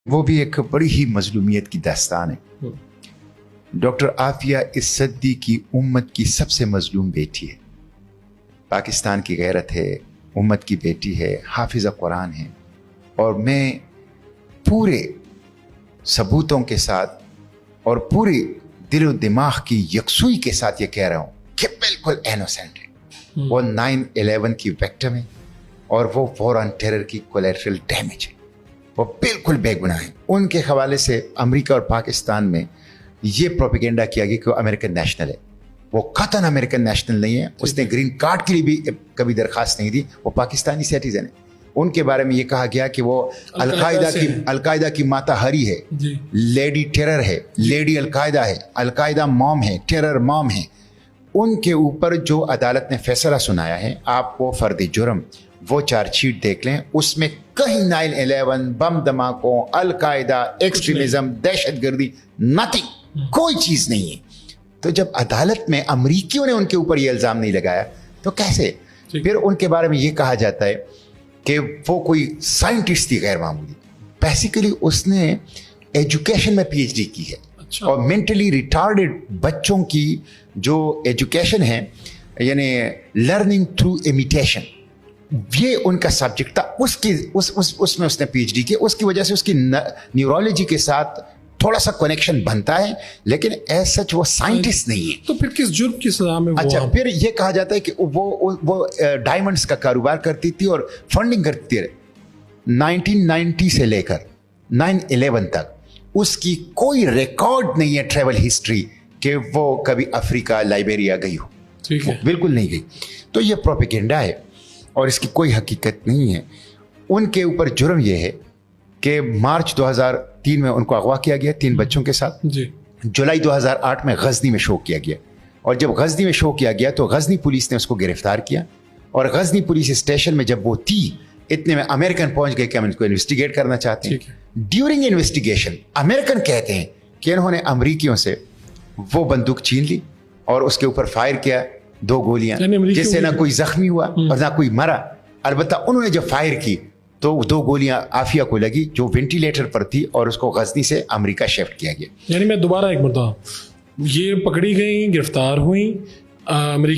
وہ بھی ایک بڑی ہی مظلومیت کی داستان ہے. ڈاکٹر عافیہ اس صدی کی امت کی سب سے مظلوم بیٹی ہے. پاکستان کی غیرت ہے، امت کی بیٹی ہے، حافظہ قرآن ہے. اور میں پورے ثبوتوں کے ساتھ اور پوری دل و دماغ کی یکسوئی کے ساتھ یہ کہہ رہا ہوں کہ بالکل انوسینٹ ہے. وہ 9/11 کی وکٹم ہے اور وہ وار آن ٹیرر کی کولیٹرل ڈیمیج ہے. وہ بالکل بے گناہ ہیں. ان کے حوالے سے امریکہ اور پاکستان میں یہ پروپیگنڈا کیا گیا کہ وہ امریکن نیشنل ہے. وہ قطعاً امریکن نیشنل نہیں ہے. اس نے گرین کارڈ کے لیے بھی کبھی درخواست نہیں دی. وہ پاکستانی سٹیزن ہے. ان کے بارے میں یہ کہا گیا کہ وہ القاعدہ کی ماتا ہری ہے، لیڈی ٹیرر ہے، لیڈی القاعدہ ہے، القاعدہ موم ہے، ٹیرر موم ہے. ان کے اوپر جو عدالت نے فیصلہ سنایا ہے، آپ وہ فرد جرم وہ چارج شیٹ دیکھ لیں. اس میں کہیں 9/11 بم دھماکوں، القاعدہ، ایکسٹریمزم، دہشت گردی، نتھنگ، کوئی چیز نہیں ہے. تو جب عدالت میں امریکیوں نے ان کے اوپر یہ الزام نہیں لگایا تو کیسے؟ پھر ان کے بارے میں یہ کہا جاتا ہے کہ وہ کوئی سائنٹسٹ تھی غیر معمولی. بیسیکلی اس نے ایجوکیشن میں PhD کی ہے. اور مینٹلی ریٹارڈڈ بچوں کی جو ایجوکیشن ہے، یعنی لرننگ تھرو امیٹیشن، یہ ان کا سبجیکٹ تھا. اس میں اس نے PhD کی. اس کی وجہ سے اس کی نیورولوجی کے ساتھ تھوڑا سا کنیکشن بنتا ہے، لیکن ایز سچ وہ سائنٹسٹ نہیں ہے. تو پھر کس جرم کی سزا میں؟ اچھا، پھر یہ کہا جاتا ہے کہ وہ ڈائمنڈس کا کاروبار کرتی تھی اور فنڈنگ کرتی تھی. 1990 سے لے کر 9/11 تک اس کی کوئی ریکارڈ نہیں ہے ٹریول ہسٹری کہ وہ کبھی افریقہ، لائبیریا گئی ہو. ٹھیک ہے، بالکل نہیں گئی. تو یہ پروپیگنڈا ہے اور اس کی کوئی حقیقت نہیں ہے. ان کے اوپر جرم یہ ہے کہ مارچ 2003 میں ان کو اغوا کیا گیا 3 بچوں کے ساتھ. جولائی 2008 میں غزنی میں شو کیا گیا. اور جب غزنی میں شو کیا گیا تو غزنی پولیس نے اس کو گرفتار کیا. اور غزنی پولیس اسٹیشن میں جب وہ تھی، اتنے میں امریکن پہنچ گئے کہ ہم ان کو انویسٹیگیٹ کرنا چاہتے ہیں. ڈیورنگ انویسٹیگیشن امریکن کہتے ہیں کہ انہوں نے امریکیوں سے وہ بندوق چھین لی اور اس کے اوپر فائر کیا 2 گولیاں، جس سے نہ کوئی زخمی ہوا اور نہ کوئی مرا. البتہ انہوں نے جب فائر کی تو 2 گولیاں عافیہ کو لگی جو وینٹیلیٹر پر تھی اور اس کو غزنی سے امریکہ شفٹ کیا گیا. یعنی میں دوبارہ ایک مرتبہ، یہ پکڑی گئی، گرفتار ہوئی، امریکہ